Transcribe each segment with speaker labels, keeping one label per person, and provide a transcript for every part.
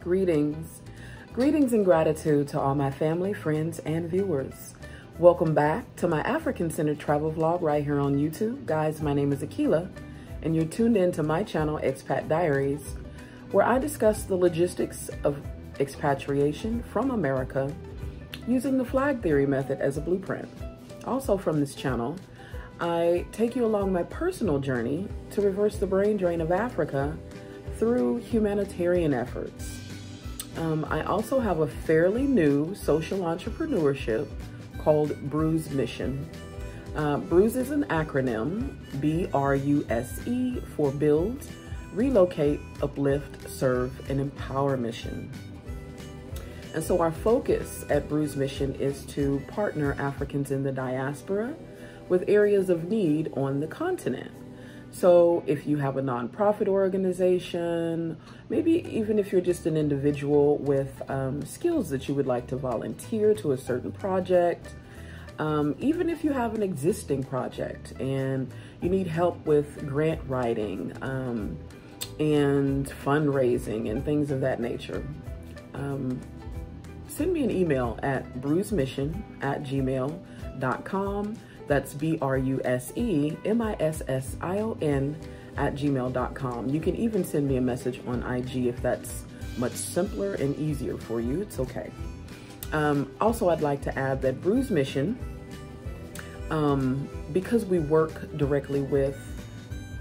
Speaker 1: Greetings. Greetings and gratitude to all my family, friends, and viewers. Welcome back to my African-centered travel vlog right here on YouTube. Guys, my name is Akila, and you're tuned in to my channel, Expat Diaries, where I discuss the logistics of expatriation from America using the flag theory method as a blueprint. Also from this channel, I take you along my personal journey to reverse the brain drain of Africa through humanitarian efforts. I also have a fairly new social entrepreneurship called B.R.U.S.E mission. B.R.U.S.E is an acronym, B.R.U.S.E, for Build, Relocate, Uplift, Serve, and Empower mission. And so our focus at B.R.U.S.E mission is to partner Africans in the diaspora with areas of need on the continent. So if you have a nonprofit organization, maybe even if you're just an individual with skills that you would like to volunteer to a certain project, even if you have an existing project and you need help with grant writing and fundraising and things of that nature, send me an email at bruisemission@gmail.com. That's B.R.U.S.E MISSION @gmail.com. You can even send me a message on IG if that's much simpler and easier for you. It's okay. Also, I'd like to add that B.R.U.S.E mission, because we work directly with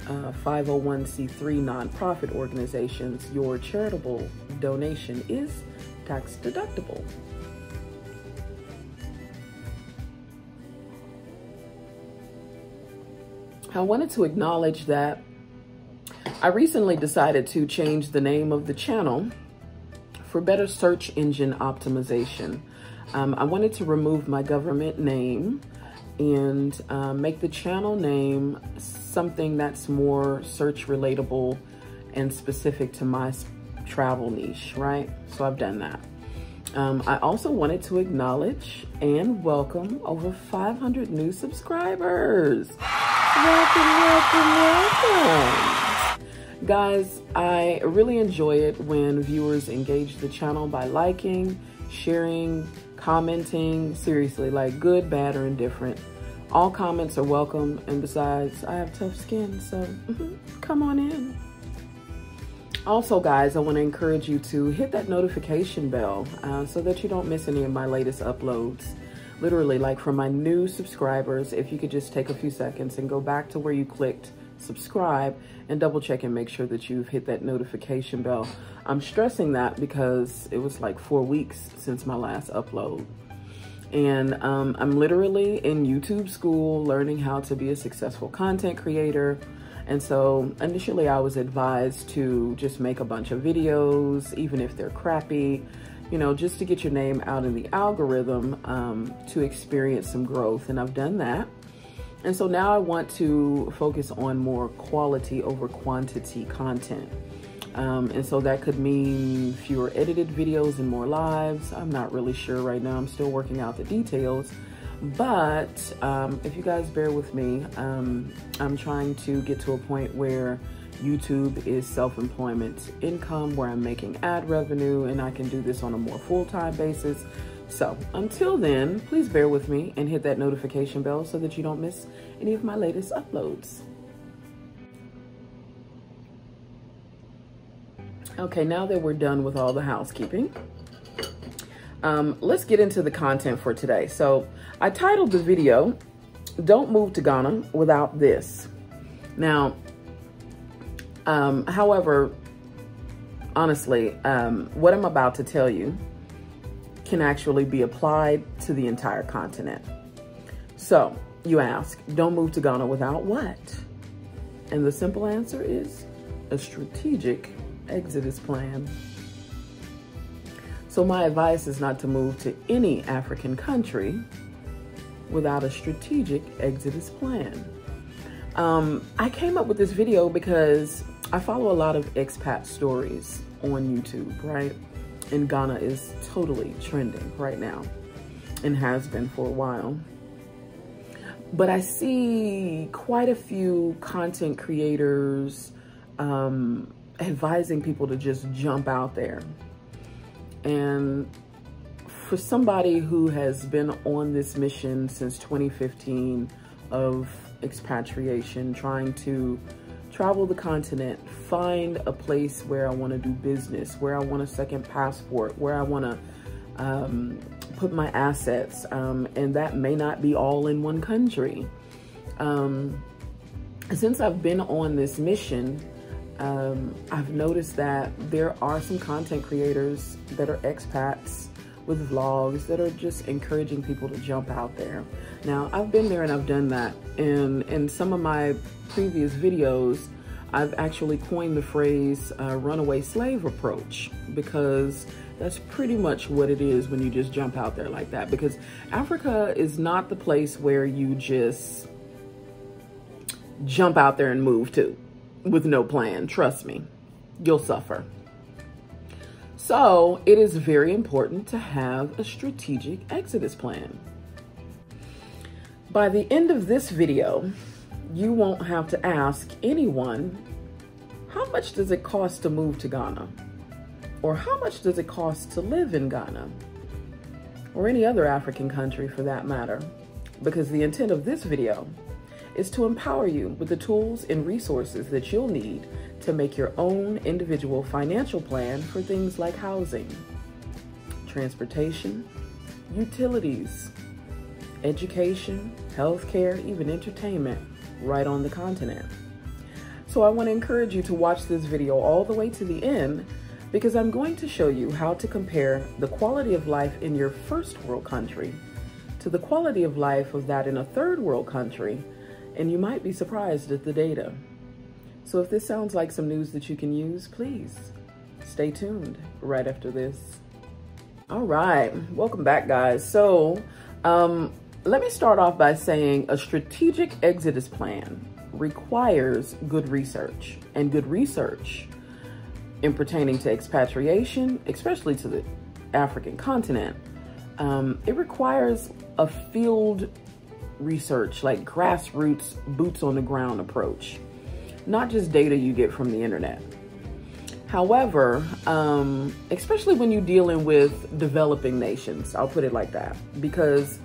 Speaker 1: 501c3 nonprofit organizations, your charitable donation is tax deductible. I wanted to acknowledge that I recently decided to change the name of the channel for better search engine optimization. I wanted to remove my government name and make the channel name something that's more search relatable and specific to my travel niche, right? So I've done that. I also wanted to acknowledge and welcome over 500 new subscribers. Welcome. Guys, I really enjoy it when viewers engage the channel by liking, sharing, commenting. Seriously, like good, bad, or indifferent. All comments are welcome, and besides, I have tough skin, so come on in. Also, guys, I want to encourage you to hit that notification bell so that you don't miss any of my latest uploads. Literally, like for my new subscribers, if you could just take a few seconds and go back to where you clicked subscribe and double check and make sure that you've hit that notification bell. I'm stressing that because it was like 4 weeks since my last upload. And I'm literally in YouTube school learning how to be a successful content creator. And so initially I was advised to just make a bunch of videos, even if they're crappy, you know, just to get your name out in the algorithm, to experience some growth. And I've done that. And so now I want to focus on more quality over quantity content. And so that could mean fewer edited videos and more lives. I'm not really sure right now. I'm still working out the details. But if you guys bear with me, I'm trying to get to a point where YouTube is self-employment income, where I'm making ad revenue and I can do this on a more full-time basis. So until then, please bear with me and hit that notification bell so that you don't miss any of my latest uploads. Okay, now that we're done with all the housekeeping, let's get into the content for today. So I titled the video, "Don't Move to Ghana Without This." Now, however, honestly, what I'm about to tell you can actually be applied to the entire continent. So you ask, don't move to Ghana without what? And the simple answer is a strategic exodus plan. So my advice is not to move to any African country without a strategic exodus plan. I came up with this video because I follow a lot of expat stories on YouTube, right? And Ghana is totally trending right now and has been for a while. But I see quite a few content creators advising people to just jump out there. And for somebody who has been on this mission since 2015 of expatriation, trying to travel the continent, find a place where I want to do business, where I want a second passport, where I want to put my assets, and that may not be all in one country. Since I've been on this mission, I've noticed that there are some content creators that are expats with vlogs that are just encouraging people to jump out there. Now, I've been there and I've done that. And in some of my previous videos, I've actually coined the phrase runaway slave approach, because that's pretty much what it is when you just jump out there like that. Because Africa is not the place where you just jump out there and move to with no plan. Trust me, you'll suffer. So it is very important to have a strategic exodus plan. By the end of this video, you won't have to ask anyone, how much does it cost to move to Ghana? Or how much does it cost to live in Ghana? Or any other African country for that matter. Because the intent of this video is to empower you with the tools and resources that you'll need to make your own individual financial plan for things like housing, transportation, utilities, education, healthcare, even entertainment right on the continent. So I want to encourage you to watch this video all the way to the end, because I'm going to show you how to compare the quality of life in your first world country to the quality of life of that in a third world country, and you might be surprised at the data. So if this sounds like some news that you can use, please stay tuned right after this. All right, welcome back, guys. So let me start off by saying a strategic exodus plan requires good research, and good research in pertaining to expatriation, especially to the African continent. It requires a field research, like grassroots, boots on the ground approach, not just data you get from the internet. However, especially when you're dealing with developing nations, I'll put it like that, because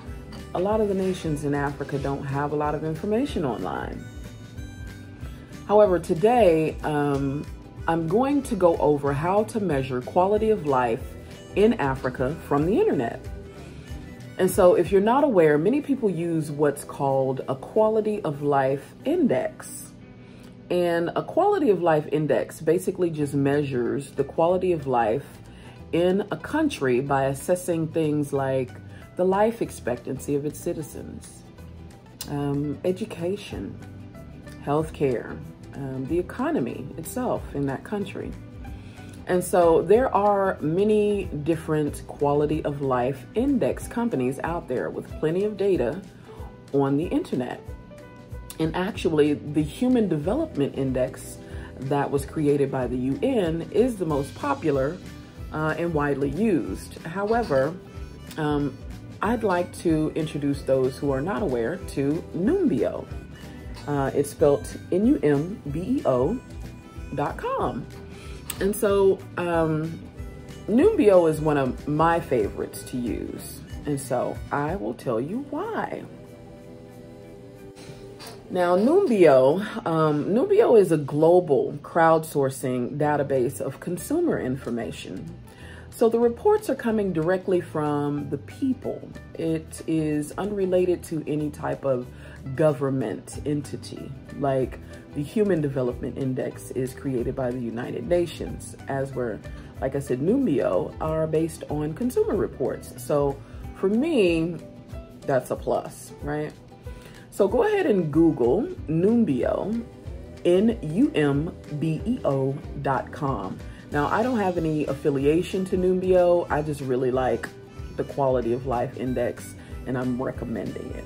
Speaker 1: a lot of the nations in Africa don't have a lot of information online. However, today, I'm going to go over how to measure quality of life in Africa from the internet. And so if you're not aware, many people use what's called a quality of life index. And a quality of life index basically just measures the quality of life in a country by assessing things like the life expectancy of its citizens, education, healthcare, the economy itself in that country. And so there are many different quality of life index companies out there with plenty of data on the internet. And actually, the Human Development Index that was created by the UN is the most popular and widely used. However, I'd like to introduce those who are not aware to Numbeo. It's spelled Numbeo.com. And so Numbeo is one of my favorites to use. And so I will tell you why. Now, Numbeo is a global crowdsourcing database of consumer information. So the reports are coming directly from the people. It is unrelated to any type of government entity. Like the Human Development Index is created by the United Nations, as where, like I said, Numbeo are based on consumer reports. So for me, that's a plus, right? So go ahead and Google Numbeo, Numbeo.com. Now, I don't have any affiliation to Numbeo. I just really like the quality of life index, and I'm recommending it.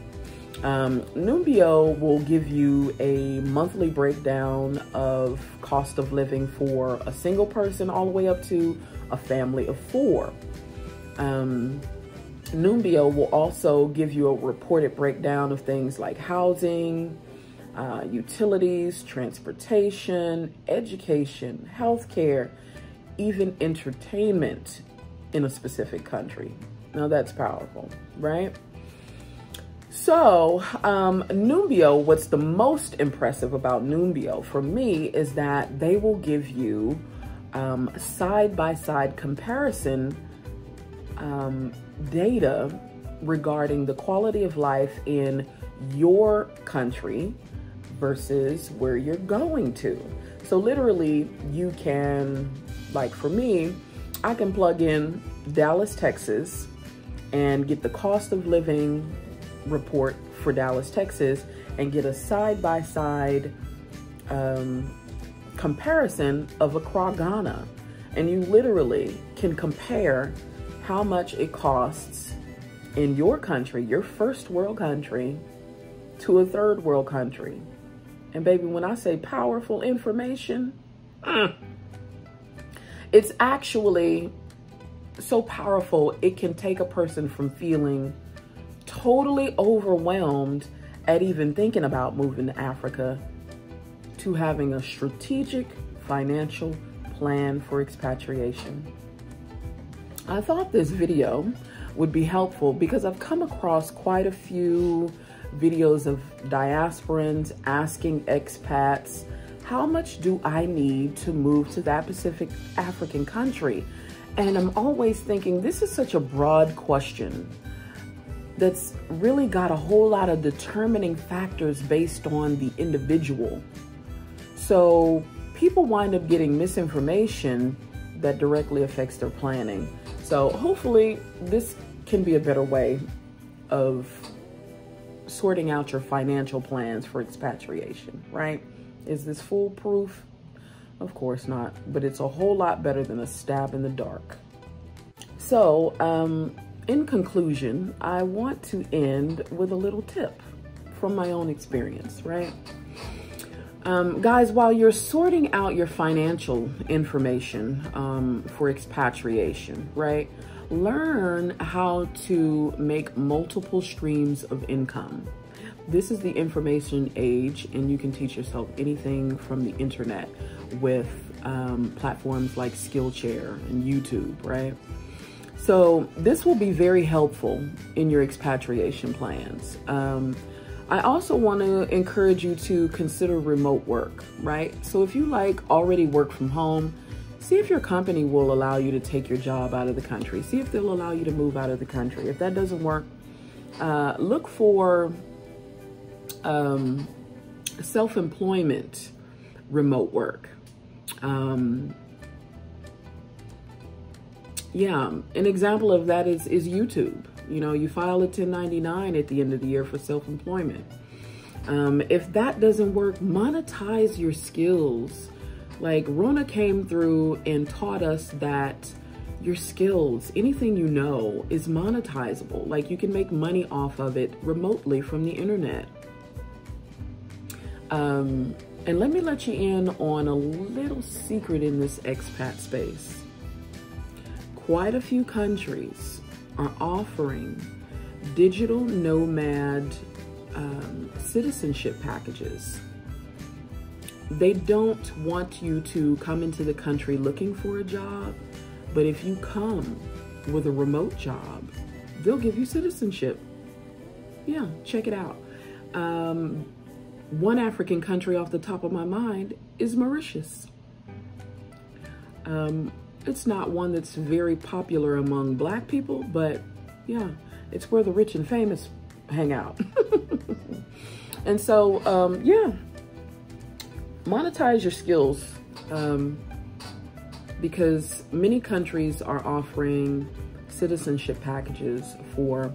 Speaker 1: Numbeo will give you a monthly breakdown of cost of living for a single person all the way up to a family of 4. Numbeo will also give you a reported breakdown of things like housing, utilities, transportation, education, healthcare, even entertainment in a specific country. Now that's powerful, right? So Numbeo, what's the most impressive about Numbeo for me is that they will give you side-by-side comparison data regarding the quality of life in your country versus where you're going to. So literally you can, like for me, I can plug in Dallas, Texas and get the cost of living report for Dallas, Texas and get a side-by-side comparison of Accra, Ghana. And you literally can compare how much it costs in your country, your first world country, to a third world country. And baby, when I say powerful information, it's actually so powerful, it can take a person from feeling totally overwhelmed at even thinking about moving to Africa to having a strategic financial plan for expatriation. I thought this video would be helpful because I've come across quite a few videos of diasporans asking expats, how much do I need to move to that Pacific African country? And I'm always thinking, this is such a broad question that's really got a whole lot of determining factors based on the individual. So people wind up getting misinformation that directly affects their planning. So hopefully this can be a better way of sorting out your financial plans for expatriation, right? Is this foolproof? Of course not, but it's a whole lot better than a stab in the dark. So, in conclusion, I want to end with a little tip from my own experience, right? Guys, while you're sorting out your financial information for expatriation, right? Learn how to make multiple streams of income. This is the information age, and you can teach yourself anything from the internet with platforms like Skillshare and YouTube, right? So this will be very helpful in your expatriation plans. I also want to encourage you to consider remote work, right? So if you already work from home, see if your company will allow you to take your job out of the country. See if they'll allow you to move out of the country. If that doesn't work, look for self-employment remote work. Yeah, an example of that is YouTube. You know, you file a 1099 at the end of the year for self-employment. If that doesn't work, monetize your skills. Like Rona came through and taught us that your skills, anything you know, is monetizable. Like you can make money off of it remotely from the internet. And let me let you in on a little secret in this expat space. Quite a few countries are offering digital nomad citizenship packages. They don't want you to come into the country looking for a job, but if you come with a remote job, they'll give you citizenship. Yeah, check it out. One African country off the top of my mind is Mauritius. It's not one that's very popular among Black people, but yeah, it's where the rich and famous hang out. And so, yeah, monetize your skills because many countries are offering citizenship packages for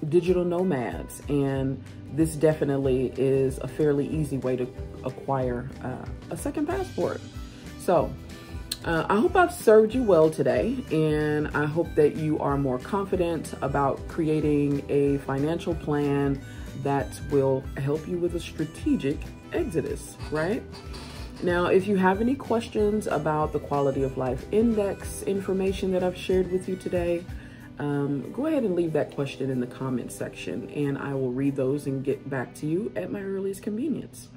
Speaker 1: digital nomads, and this definitely is a fairly easy way to acquire a second passport. So I hope I've served you well today, and I hope that you are more confident about creating a financial plan that will help you with a strategic exodus, right? Now, if you have any questions about the quality of life index information that I've shared with you today, go ahead and leave that question in the comment section, and I will read those and get back to you at my earliest convenience.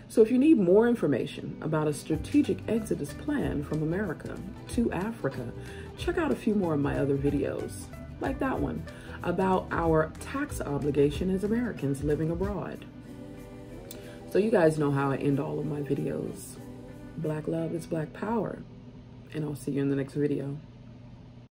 Speaker 1: So if you need more information about a strategic exodus plan from America to Africa, check out a few more of my other videos, like that one, about our tax obligation as Americans living abroad. So you guys know how I end all of my videos. Black love is black power. And I'll see you in the next video.